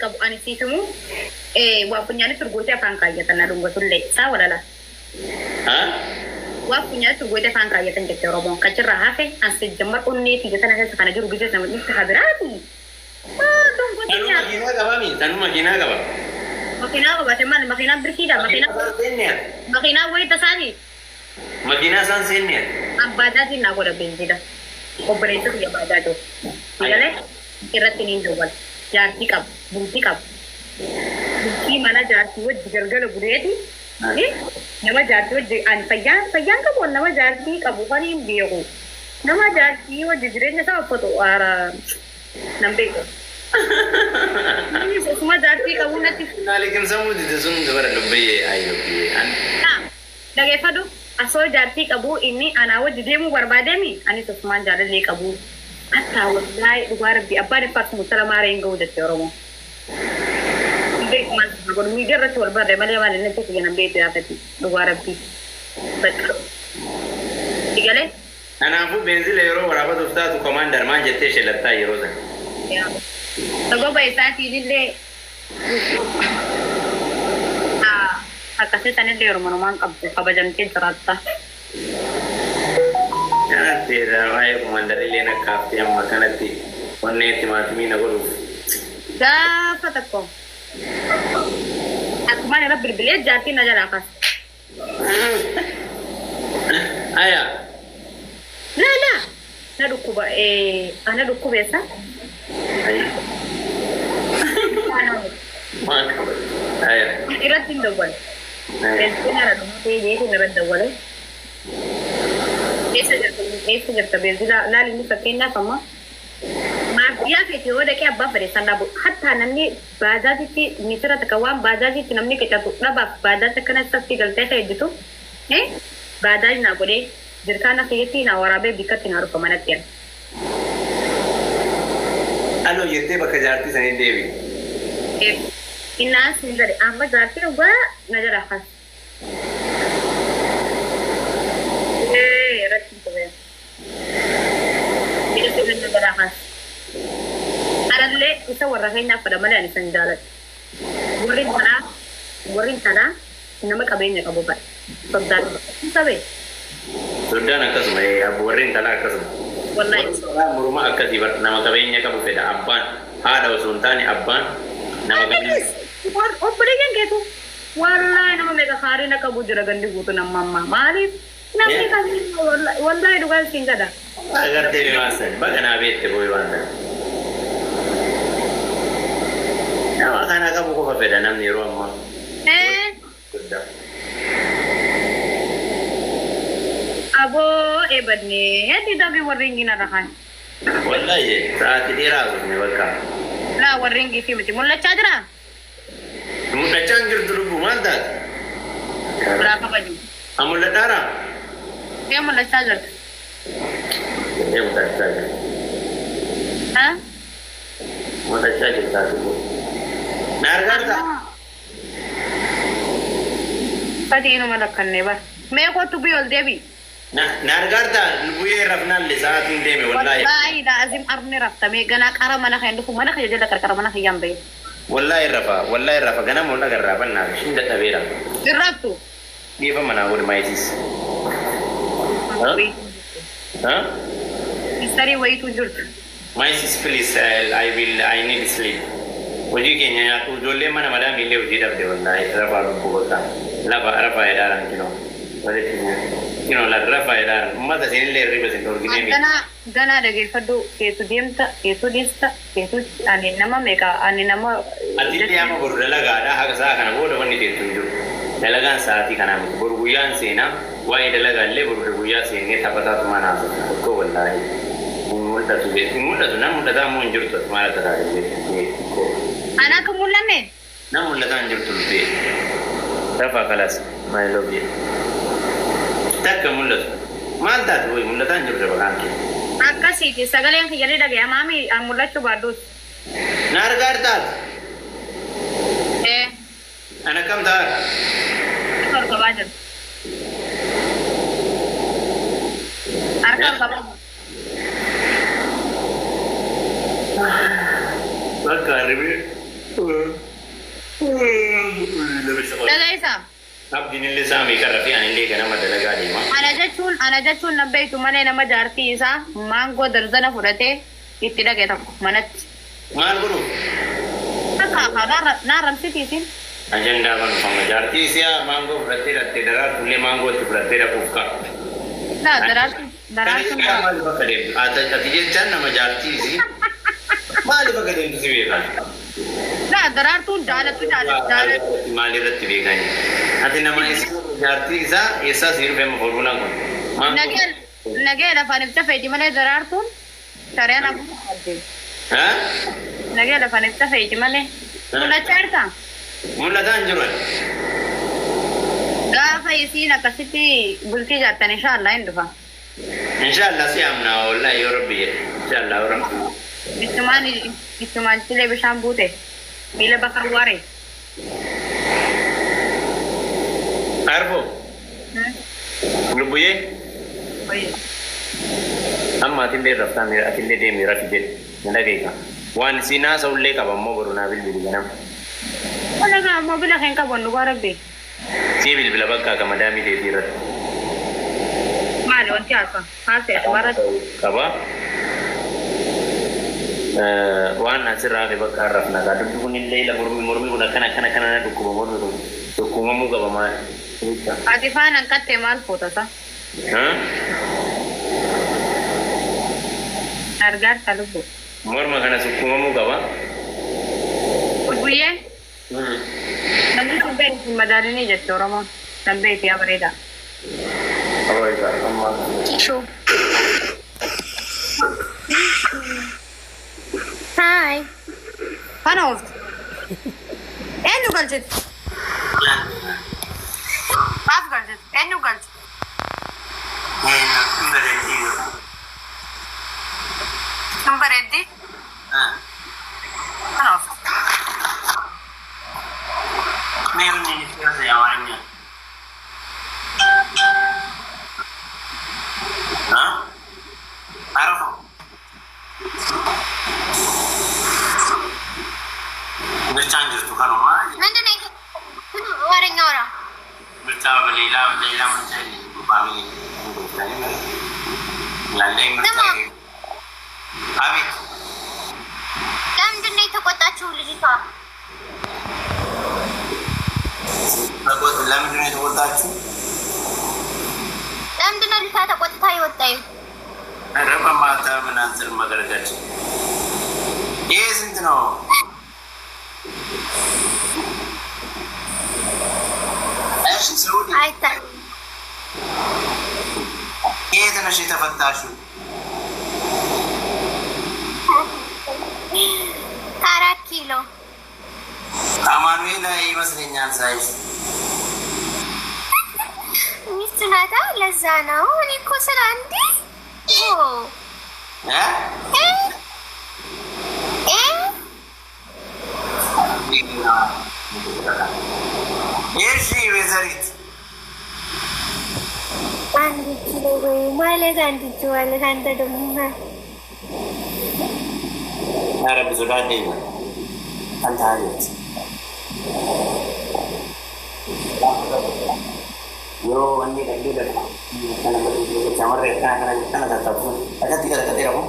qabu ani siifimuu waa funyaanii turgootee afaan kaayyatan na dhungatulle isaa walala. Waa funyaanii turgootee afaan kaayyatan jettee Oromoon kachirraa hafe ansi jammar onneetii jetana keessa kana jiru gijee nama dhufte habiraati. Tanuma makiinaa qaba. Makiinaa qabate maal makiinaa birkiidha makiinaa wayita isaanii. Makiinaa isaan seennee. Baajaajiin naa godha beenzida. Obboleessa kiyya baajaajoo. Galee irratti niin dawwal. Jaartii qabu, bultii qabu. Bultii mana jaartii wajji galgala buleeti. Nama jaartii wajji ani fayyaan qabu nama jaartii qabu kan hin beeku. Nama jaartii wajji jireenya isaa uffatu nan beeku. Suma jaartii qabu natti. Naalikin sammuu dide sun dabara dubbayyee ayyoo. Dhageeffadhu. Asoo jaartii qabu inni anaa wajji deemuu barbaademi ani tokkummaan jaalallee qabu. Hatta wallahi dhugaa rabbi abbaan iffaatu mutala maaree hin ga'u jettee Oromoo. Beekumaan godhu miidiyaa irratti wal barree malee maal inni tokko jedhan beeku yaafatti dhugaa rabbi. Bakka. Digalee. Kanaafuu beenzila yeroo waraabatuuf taatu komaandar maal jettee sheellattaa yeroo sana. Sababa isaatiin illee akkasii sanillee yeroo manumaan qabdu kabajamtee jiraatta. Teera waa'ee komaandarillee nakkaafte amma kanatti onnee timaatimii na godhuuf. Gaafa tokko akkumaan irra bilbilee jaartii na jalaa kaasa. Aya. Lala na dhukkuba ana dhukkubeessa. Aya. Irratti hin dawwale. Beenzina irra dhumatee jeetiin irra dawwale. Eessa jirta beenzila laali inni fakkeenyaaf amma maafiyaa feeti yoo dhaqee abbaa bareessan dhabu hatta namni baajaajitti misira takka waan baajaajitti namni qicatu dhabaaf baajaaji akkana saftii galtee fayyaditu baajaaji naa godhee jirkaana fayyatti naa waraabee bikkatti naa dhufa manatti yan. Aloo jettee bakka jaartii sanii deebi. Innaas hin jedhe amma jaartii dhugaa na jala kaas. Aralle isa warra keenyaaf fada malee ani san jaaladha. Warri kanaa nama qabeenya qabu bara. Soddaan sabee. Soddaan akkasuma warri kanaa akkasuma. Wallahi. Muruma akkasii bara nama qabeenya qabu fedha abbaan haadha osoo hin taane abbaan nama qabeenya. Obboleeyyan keetu wallahi nama meeqa haariina qabu jira gandi guutu nama ammaa maaliif? Namni kan wallahi dhugaan siin gada. Agartee bimaasan baga naa beette booyi waan ta'e. Nama kana qabu qofa fedha namni yeroo ammaa. Aboo eebadnee heddii dabii warreen gina rahan. Wallahi sa'aatii dheeraa gudne bakka. Laa warreen giifii miti mul'achaa jira. Mul'achaa hin jirtu lubbuu maal taate? Biraa kabaju. Mul'adhaara? Mul'achaa jirtu. Mul'achaa jirtu. Mul'achaa jirtaa lubbuu. Na argaarta? Fadii inuma lakkannee bara. Mee kottu bii ol deebii? Na argaarta lubbuu rafnaan le sa'aatiin deeme wallahi. Wallahi laazim arni raftamee ganaa qara mana kee dhufu mana kee jala qarqara mana kee yambee. Wallahi rafa ganaa mul'aa garraafan naa shinda dhabeera. Irrattu. Dhiifa manaa wal maayisis. History waitu jirtu. Maayisis please I need sleep. Hojii keenya nyaatu ijoollee mana madaa miillee hojii dhabde wallahi rafaa lubbuu bakka rafaa edaaran kinoo rafaa edaaran ummata isinillee riba isin dorginee ganaa dhageeffadhu keetu deemta keetu deesta keetu ani nama meeqa ani nama ati amma boru dalagaadha haga saa kana booda wanni teettu hin jiru dalagaan sa'aatii kanaa miti boru guyyaan seenaa waa'ee dalagaallee boru guyyaa seennee taphataatu manaa tokko wallahi mul'atu nama mul'ataa immoo hin jirtu maal akka taate ana akka mul'anne nama mul'ataa hin jirtu lubbee rafaa kalas my love you takka mul'atu maal taate woy mul'ataa hin jirtu bakaan kee akkasiiti sagaleen kiyyalee dhagaya maami an mul'achuu baadduus na argaar taate ana kam taate argabaa jiru argabaa jiru bakka ribe Dhagaysa. Abdiin illee saamii karra fi ani illee ganama dalagaa deema. Ana jechuun nan beektu malee nama jaartii isaa maangoo darzana fudhatee itti dhaqe tokko manatti. Maal godhu? Akka naa ramsitiisin. Ajandaa kan ufama jaartii si'a maangoo fudhattee dhattee daraartu illee maangoo itti fudhattee dhaquuf ka'a. Naa daraartu. Maaliif akka deemtu? Ati jechaan nama jaartiisi. Maaliif akka deemtu si beekan? Naa daraartuun jaalatu. Maalirratti beekani? Ati nama jaartii isaa eessaa si dhufee formulaan kun? Nagee lafaan ibsa feeti malee daraartuun sareen abbuu qabdee. Nagee lafaan ibsa feeti malee. Mul'achaa jirtaa? Mul'ataa hin jiru. Gaafa isiin akkasitti bultii jaartan inshaallah hin dhufa. Inshaallah si amna wallahi yoo rabbi jedhe. Inshaallah yoo rabbi. Ittumaan cilee bishaan buute. Miila bakar waare. Arbo. Lubbuyee. Amma atillee raftaa miira atillee deemee rafi jedhe. Nanda keeka. Waan siinaa sa'ullee qaba immoo boru naa bilbili ganama. Walagaa ammoo bila kan qabu dhugaa rabbi. Si bilbila bakka akka madaamii teetii irratti. Maali wanti haasa'e warratti. Qaba. Waan asirraa fi bakka har'aaf nagaa dubbi kun illee la mormi kun akkana dhukkuba mormi kun dhukkubamuu qaba maal. Ati faana hanqattee maal fuutata? Gargaarsa lubbu. Morma kana dhukkubamuu qaba. Guyye? Namni sun beeku madaalinii jette Oromoon. Nan beeku yaa bareeda. Kishu. Hi. Kana ooftu. Eenyu galchite? Maaf galchite? Eenyu galchite? Kan bareeddi? Kana ooftu. Bircaan jirtu kanuma. Nanti naik warna orang. Bircaa leelaa mucaa baamii lallee mucaa. Abi. Lamdun naik takut acu lagi kak. Lamdun naik takut acu. Lamdun naik takut tayo tayo. Raba mata menantir magaragad. Yes, itu no. Ay tak. كيف أنا شيء تفتاشو؟ Karat kilo. Aman wila masih nyan size. Mister nada lazana. Ini kau serandi? Oh. Ya? Yeshi wezarit. Andi kilo gue. Malah ganti jual ganti dong. Arab sudah deh. Antarit. Yo, andi lagi dah. Karena betul camar ya, karena tak tahu. Ada tiga apa?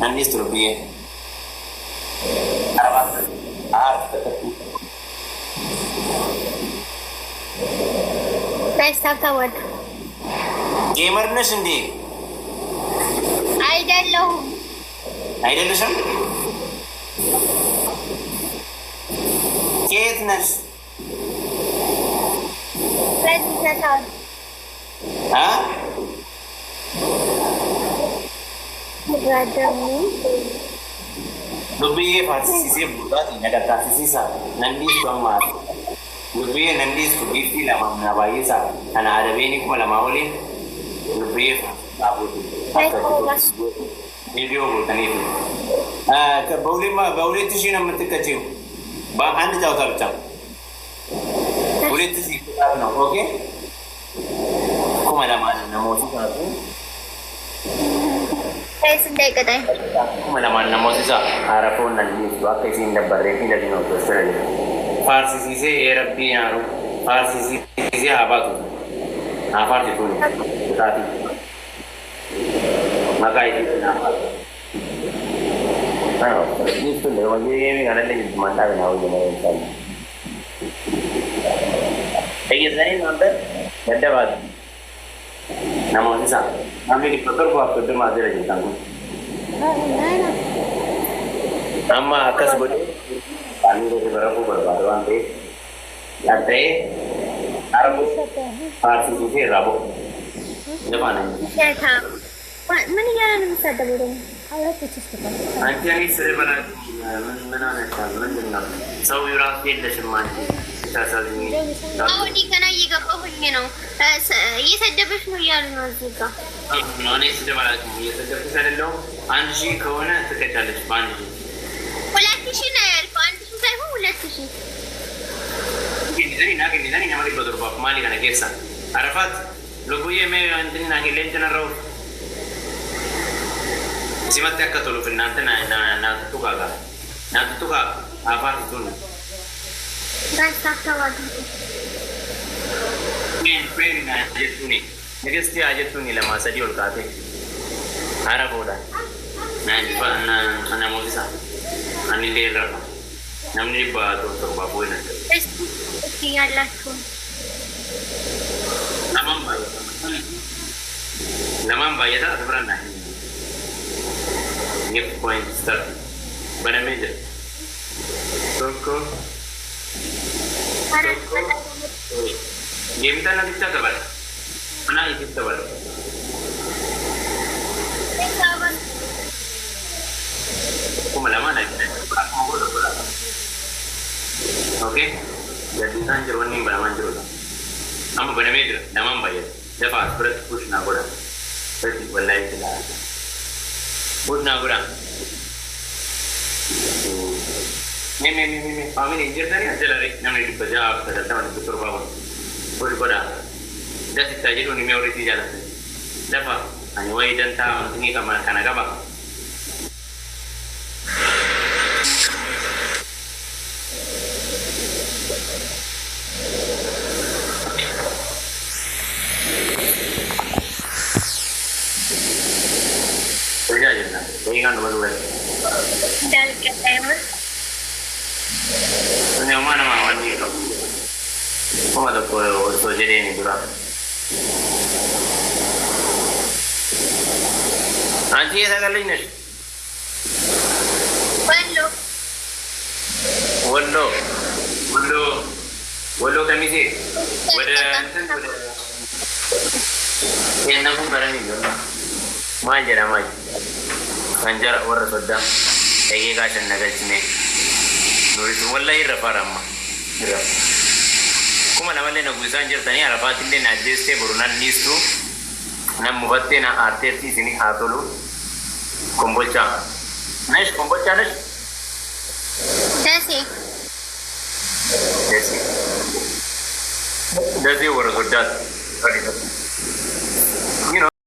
Nanti seterusnya. Arab. Nice tawad. Gamer na sindi. Idol. Idol na siya? Kate na. Let's set out. Ha? Brother me. Lubi sisi buka tidak kata sisi sa. Nanti suama. Lubi nanti subiti lama nabai sa. Anak ada bini kuma lama oleh. Lubi abu. Video bukan itu. Ke bauli tu sih nama terkecil. Anda jauh tercam. Bauli tu sih no, oke? Kuma lama nama tu kan? Guys, hindi ka tayo. Malaman na mo siya. Harapon ng listo. At kasi nabarre. Hindi na ginutos. Farsisise Rabbi Yaro. Farsisise Abatu. Afar itu ni. Tadi. Maka itu nama. Tahu. Ini tu lepas ni ada lagi mantap na ho gaya insan. Lagi sini nampak. Dhanyawad. Namo siya. Kami di Pekor ko ako dumadi lagi tangko. Amma akas budi. Paling dari berapa berbadu ante. Ante. Arabu. Farsi sisi rabu. Depan ini. Ya, था. Mana yang bisa dulu? Kalau tu cakap. Anti ini sering mana nak mana. So you are feed the shaman. Saya ini. Oh, di kana ये कब होंगे ना? ये सज्जबश में यार नज़दीक का. Noni sudah malah ये सज्जब saya लो. Anji kau na terkecil Anji. ولا تشي ناير فانت شو سايبه ولا تشي Kini nani nama di Badr Bab Mali kana kesa. Arafat, logo ye me antini nagi lentena raw. Simat ka tolo finante na tukaga. Na tuka apa itu? guys tak tahu Pen na jetuni. Negesti ajetuni lama sadi ulkate. Ara boda. Na dipa na mozisa. Ani lela. Namni ba to babu na. tinggal lah tu Lamang bayar tak sebenarnya. Gift point start. Bana major. Toko. Game kita nanti kita kabar. Mana itu kabar? Aku malam mana? Aku mau bola. Oke. Jadi kan jeruan ni bana manjur. Amma bana major. Namam bayar. Dapat berat push na bola. Berarti wallahi tidak. Push na bola. Me. Kami ni injir tadi aja lari. Namanya di pejab. Ternyata mana betul bawah. Push bola. Dah kita jadi ni me orang jalan. Dapat. Hanya wajib dan tahu ini kamar kanak abang. Ingat dulu. dan ketemu Ini mana mawan ni tu? Kau ada kau jadi ni berapa? Nanti saya kali ni. Wallo kami sih. Yang nak pun barang ni. Manja ramai. Anjar orang sudah. Egi kacan naga sini. Nulis wallahi rafarama. Kuma nama le nagu sanjir tani arafatin le najeste burunan nistu. Nam mubatte na arteti sini atolu. Kombolcha. Nice kombolcha nice. Desi orang sudah.